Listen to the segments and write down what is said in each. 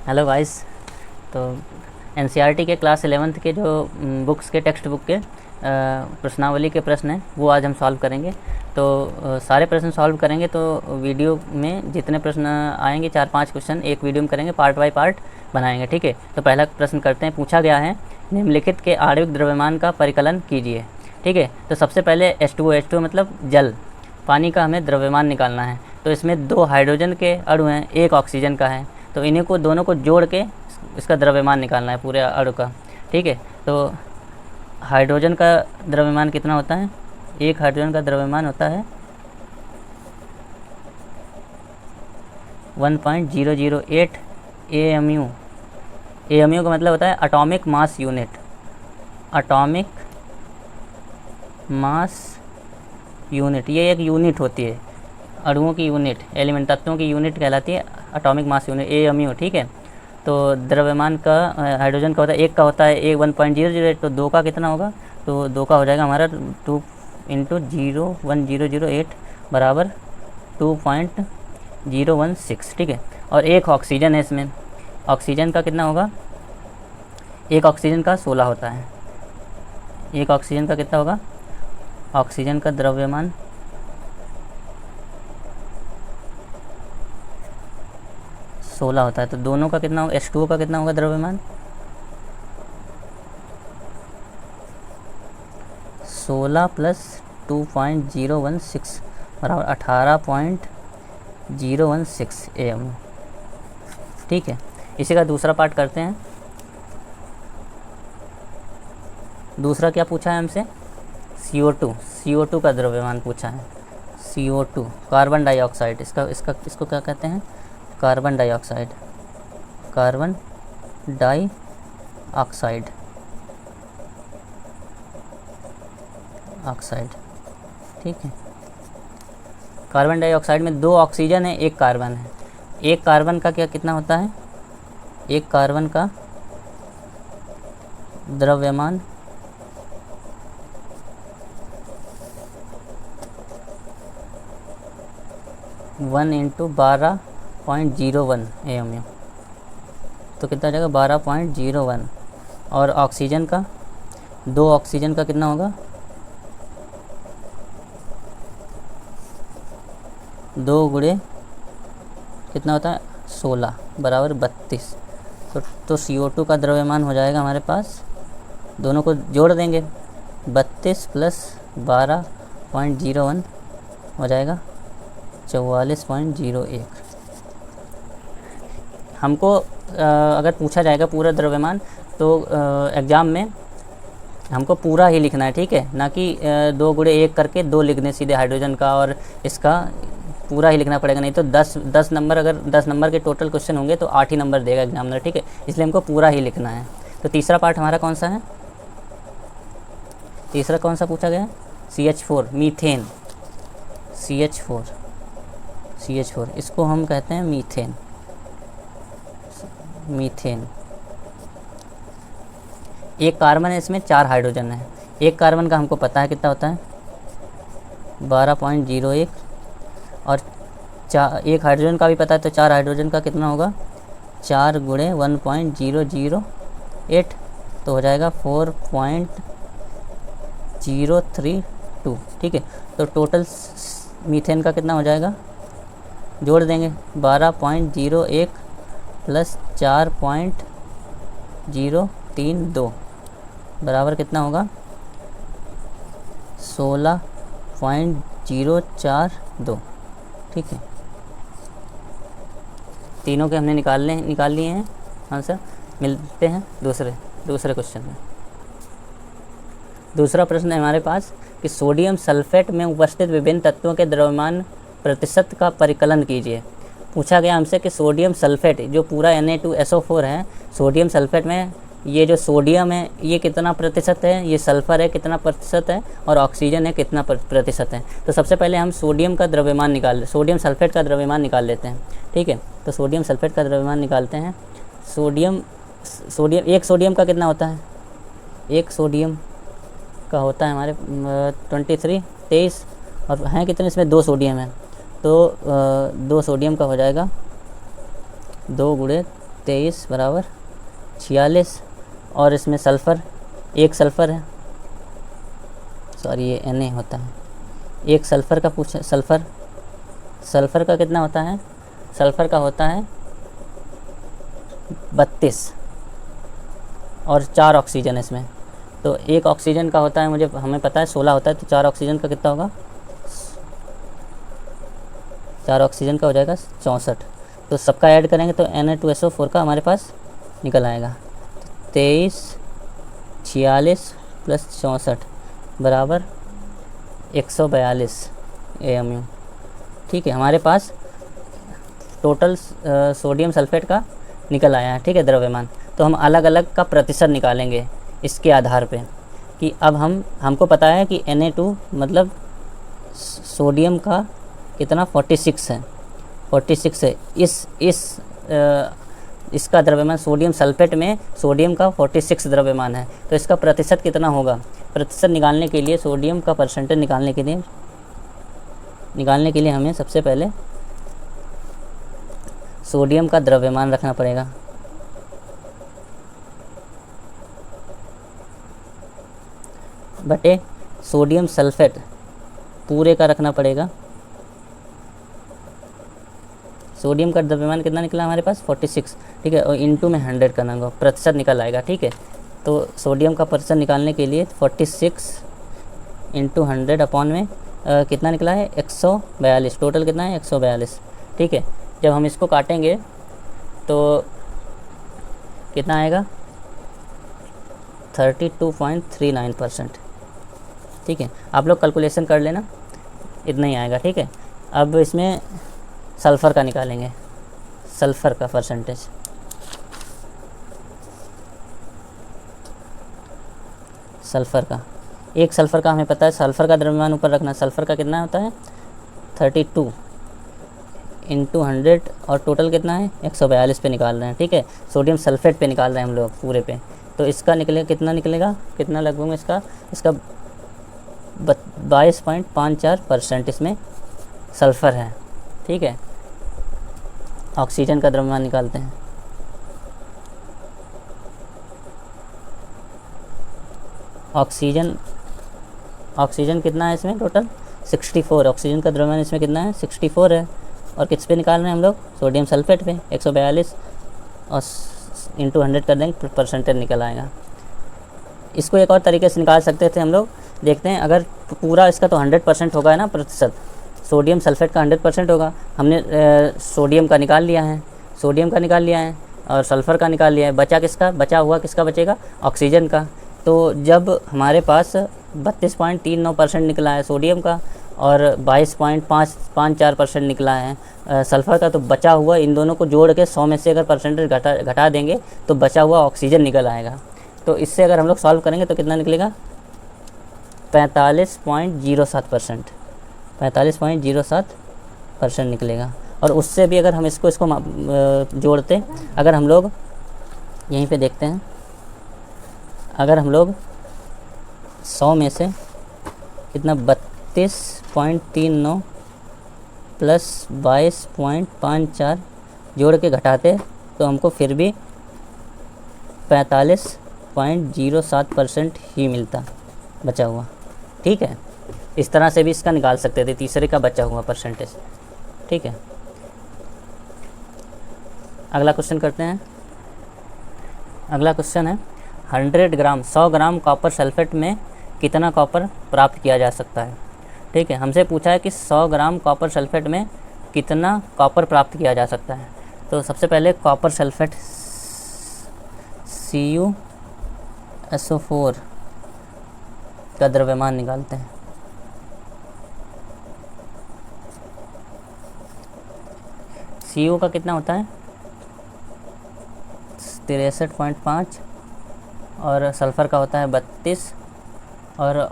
Hello guys. तो NCERT के class 11th के जो बुक्स के टेक्स्ट बुक के प्रश्नावली के प्रश्न हैं वो आज हम सॉल्व करेंगे। तो सारे प्रश्न सॉल्व करेंगे तो वीडियो में जितने प्रश्न आएंगे 4-5 क्वेश्चन एक वीडियो में करेंगे, पार्ट बाय पार्ट बनाएंगे, ठीक है। तो पहला प्रश्न करते हैं। पूछा गया है निम्नलिखित के आणविक द्रव्यमान का परिकलन कीजिए, ठीक है। तो सबसे पहले H2O मतलब जल, पानी का हमें द्रव्यमान निकालना है। तो इसमें 2 हाइड्रोजन के अणु हैं, 1 ऑक्सीजन का है, तो इन्हीं को दोनों को जोड़ के इसका द्रव्यमान निकालना है पूरे अणु का, ठीक है। तो हाइड्रोजन का द्रव्यमान कितना होता है? 1 हाइड्रोजन का द्रव्यमान होता है 1.008 AMU। AMU का मतलब होता है atomic mass unit. Atomic mass unit ये एक यूनिट होती है, अणुओं की यूनिट, एलिमेंट तत्वों की यूनिट कहलाती है एटॉमिक मास यूनिट, AMU, ठीक है। तो द्रव्यमान का हाइड्रोजन का होता है 1 का होता है 1.008, तो 2 का कितना होगा? तो 2 का हो जाएगा हमारा 2 × 0.1008 बराबर 2.016, ठीक है। और 1 ऑक्सीजन है इसमें, ऑक्सीजन का कितना होगा? 1 ऑक्सीजन का 16 होता है। 1 ऑक्सीजन का कितना होगा? ऑक्सीजन का द्रव्यमान 16 होता है। तो दोनों का कितना होगा? H2O का कितना होगा द्रव्यमान? 16 + 2.016 बराबर 18.016 AMU, ठीक है। इसी का दूसरा पार्ट करते हैं। दूसरा क्या पूछा है हमसे? CO2 का द्रव्यमान पूछा है। CO2 कार्बन डाइऑक्साइड, इसको क्या कहते हैं? कार्बन डाइऑक्साइड, कार्बन डाइऑक्साइड, ठीक है। कार्बन डाइऑक्साइड में 2 ऑक्सीजन है, 1 कार्बन है। 1 कार्बन का कितना होता है? 1 कार्बन का द्रव्यमान 1 × 12.01 AMU, तो कितना आ जाएगा? 12.01। और ऑक्सीजन का, 2 ऑक्सीजन का कितना होगा? 2 × कितना होता है? 16 बराबर 32। तो CO2 का द्रव्यमान हो जाएगा हमारे पास, दोनों को जोड़ देंगे, 32 + 12.01 हो जाएगा 44.01। हमको अगर पूछा जाएगा पूरा द्रव्यमान तो एग्ज़ाम में हमको पूरा ही लिखना है, ठीक है, ना कि 2 × 1 करके 2 लिखने सीधे हाइड्रोजन का और इसका पूरा ही लिखना पड़ेगा। नहीं तो 10 नंबर, अगर 10 नंबर के टोटल क्वेश्चन होंगे तो 8 ही नंबर देगा एग्जामिनर, ठीक है। इसलिए हमको पूरा ही लिखना है। तो तीसरा पार्ट हमारा कौन सा है? तीसरा कौन सा पूछा गया है? CH4 मीथेन, CH4 इसको हम कहते हैं मीथेन। मीथेन 1 कार्बन है, इसमें 4 हाइड्रोजन है। 1 कार्बन का हमको पता है कितना होता है? 12.01। और 1 हाइड्रोजन का भी पता है, तो 4 हाइड्रोजन का कितना होगा? 4 × 1.008, तो हो जाएगा 4.032, ठीक है। तो टोटल मीथेन का कितना हो जाएगा? जोड़ देंगे 12.01 + 4.032 बराबर कितना होगा? 16.042, ठीक है। तीनों के हमने निकाल लिए हैं आंसर। मिलते हैं दूसरे क्वेश्चन में। दूसरा प्रश्न है हमारे पास कि सोडियम सल्फेट में उपस्थित विभिन्न तत्वों के द्रव्यमान प्रतिशत का परिकलन कीजिए। पूछा गया हमसे कि सोडियम सल्फेट जो पूरा Na2SO4 है, सोडियम सल्फेट में ये जो सोडियम है ये कितना प्रतिशत है, ये सल्फ़र है कितना प्रतिशत है, और ऑक्सीजन है कितना प्रतिशत है। तो सबसे पहले हम सोडियम सल्फेट का द्रव्यमान निकाल लेते हैं, ठीक है। तो सोडियम सल्फेट का द्रव्यमान निकालते हैं। एक सोडियम का कितना होता है? 1 सोडियम का होता है हमारे 23 और हैं कितने? इसमें 2 सोडियम है, तो 2 सोडियम का हो जाएगा 2 × 23 बराबर 46, और इसमें सल्फ़र, एक सल्फ़र है, सॉरी ये Na होता है, एक सल्फ़र का पूछा, सल्फ़र का कितना होता है, सल्फ़र का होता है 32 और 4 ऑक्सीजन है इसमें, तो एक ऑक्सीजन का होता है, हमें पता है 16 होता है, तो 4 ऑक्सीजन का कितना होगा, 4 ऑक्सीजन का हो जाएगा 64, तो सबका ऐड करेंगे तो Na2SO4 का हमारे पास निकल आएगा, 23 46 प्लस 64 बराबर 142 AMU। ठीक है, हमारे पास टोटल सोडियम सल्फेट का निकल आया है। ठीक है, द्रव्यमान। तो हम अलग अलग का प्रतिशत निकालेंगे इसके आधार पे कि अब हमको पता है कि Na2 मतलब सोडियम का कितना 46 है, 46 है। इसका द्रव्यमान सोडियम सल्फेट में सोडियम का 46 द्रव्यमान है, तो इसका प्रतिशत कितना होगा। प्रतिशत निकालने के लिए, सोडियम का परसेंटेज निकालने के लिए हमें सबसे पहले सोडियम का द्रव्यमान रखना पड़ेगा। बटे सोडियम सल्फेट पूरे का रखना पड़ेगा। सोडियम का द्रव्यमान कितना निकला हमारे पास 46। ठीक है, और इंटू में 100 करना होगा, प्रतिशत निकल आएगा। ठीक है, तो सोडियम का प्रतिशत निकालने के लिए 46 इंटू 100 अपॉन में कितना निकला है 142। टोटल कितना है 142। ठीक है, जब हम इसको काटेंगे तो कितना आएगा 32.39%। ठीक है, आप लोग कैलकुलेशन कर लेना, इतना ही आएगा। ठीक है, अब इसमें सल्फ़र का निकालेंगे, सल्फ़र का परसेंटेज। सल्फ़र का, एक सल्फ़र का हमें पता है, सल्फ़र का द्रव्यमान ऊपर रखना। सल्फ़र का कितना होता है 32 इंटू 100 और टोटल कितना है 142 पे निकाल रहे हैं। ठीक है, सोडियम सल्फेट पे निकाल रहे हैं हम लोग पूरे पे, तो इसका कितना निकलेगा, कितना लगभग में इसका 22.54% इसमें सल्फ़र है। ठीक है, ऑक्सीजन का द्रव्यमान निकालते हैं। ऑक्सीजन कितना है इसमें टोटल 64। ऑक्सीजन का द्रव्यमान इसमें कितना है 64 है, और किस पे निकाल रहे हैं हम लोग सोडियम सल्फेट पे 142 और इंटू 100 कर देंगे, परसेंटेज निकल आएगा। इसको एक और तरीके से निकाल सकते थे हम लोग, देखते हैं। अगर पूरा इसका तो 100% होगा ना प्रतिशत, सोडियम सल्फेट का 100% होगा। हमने सोडियम का निकाल लिया है, और सल्फ़र का निकाल लिया है। बचा हुआ किसका बचेगा, ऑक्सीजन का। तो जब हमारे पास 32.39% निकला है सोडियम का और 22.54% निकला है सल्फ़र का, तो बचा हुआ इन दोनों को जोड़ के 100 में से अगर परसेंटेज घटा देंगे तो बचा हुआ ऑक्सीजन निकल आएगा। तो इससे अगर हम लोग सॉल्व करेंगे तो कितना निकलेगा 45.07%। 45.07% निकलेगा। और उससे भी अगर हम इसको जोड़ते, अगर हम लोग यहीं पे देखते हैं, अगर हम लोग 100 में से कितना 32.39 प्लस 22.54 जोड़ के घटाते तो हमको फिर भी 45.07% ही मिलता बचा हुआ। ठीक है, इस तरह से भी इसका निकाल सकते थे, तीसरे का बचा हुआ परसेंटेज। ठीक है, अगला क्वेश्चन करते हैं। अगला क्वेश्चन है 100 ग्राम कॉपर सल्फेट में कितना कॉपर प्राप्त किया जा सकता है। ठीक है, हमसे पूछा है कि 100 ग्राम कॉपर सल्फेट में कितना कॉपर प्राप्त किया जा सकता है। तो सबसे पहले कॉपर सल्फेट CuSO4 का द्रव्यमान निकालते हैं। Cu का कितना होता है 63.5 और सल्फ़र का होता है 32 और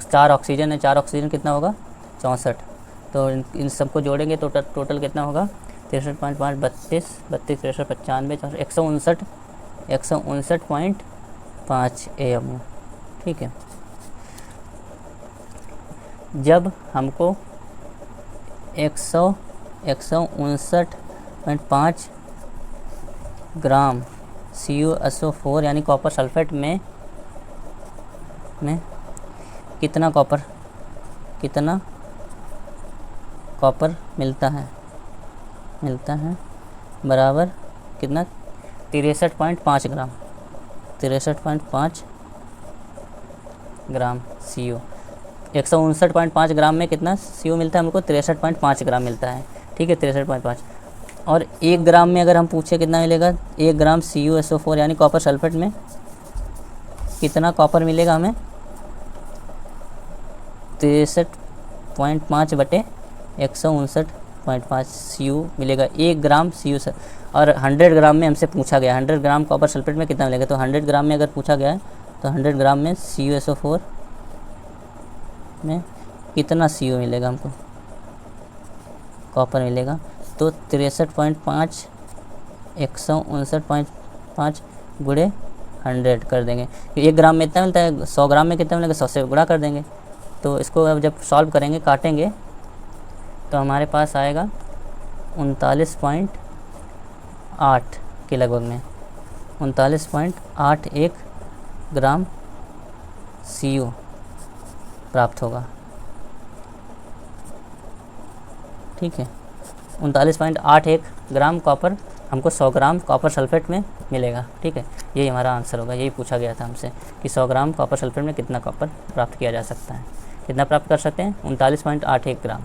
4 ऑक्सीजन है। 4 ऑक्सीजन कितना होगा 64। तो इन सबको जोड़ेंगे तो टोटल कितना होगा 63.5 32 63 95 159.5 AMU। ठीक है, जब हमको 159.5 ग्राम CuSO4 यानी कॉपर सल्फेट में कितना कॉपर मिलता है बराबर कितना 63.5 ग्राम 63.5 ग्राम Cu। 159.5 ग्राम में कितना Cu मिलता है हमको 63.5 ग्राम मिलता है, ठीक है 63.5। और 1 ग्राम में अगर हम पूछे कितना मिलेगा, 1 ग्राम CuSO4 यानी कॉपर सल्फेट में कितना कॉपर मिलेगा हमें 63.5 बटे 159.5 Cu मिलेगा 1 ग्राम Cu। और 100 ग्राम में हमसे पूछा गया 100 ग्राम कॉपर सल्फेट में कितना मिलेगा, तो 100 ग्राम में अगर पूछा गया है तो 100 ग्राम में CuSO4 में कितना Cu मिलेगा हमको कॉपर मिलेगा, तो 63.5 159.5 गुणे 100 कर देंगे। 1 ग्राम में इतना मिलता है, 100 ग्राम में कितना मिलेगा 100 से गुणा कर देंगे। तो इसको अब जब सॉल्व करेंगे काटेंगे तो हमारे पास आएगा 39.8 के लगभग में 39.81 ग्राम Cu प्राप्त होगा, ठीक है 39.81 ग्राम कॉपर हमको 100 ग्राम कॉपर सल्फेट में मिलेगा, ठीक है। यही हमारा आंसर होगा, यही पूछा गया था हमसे कि 100 ग्राम कॉपर सल्फेट में कितना कॉपर प्राप्त किया जा सकता है, कितना प्राप्त कर सकते हैं 39.81 ग्राम।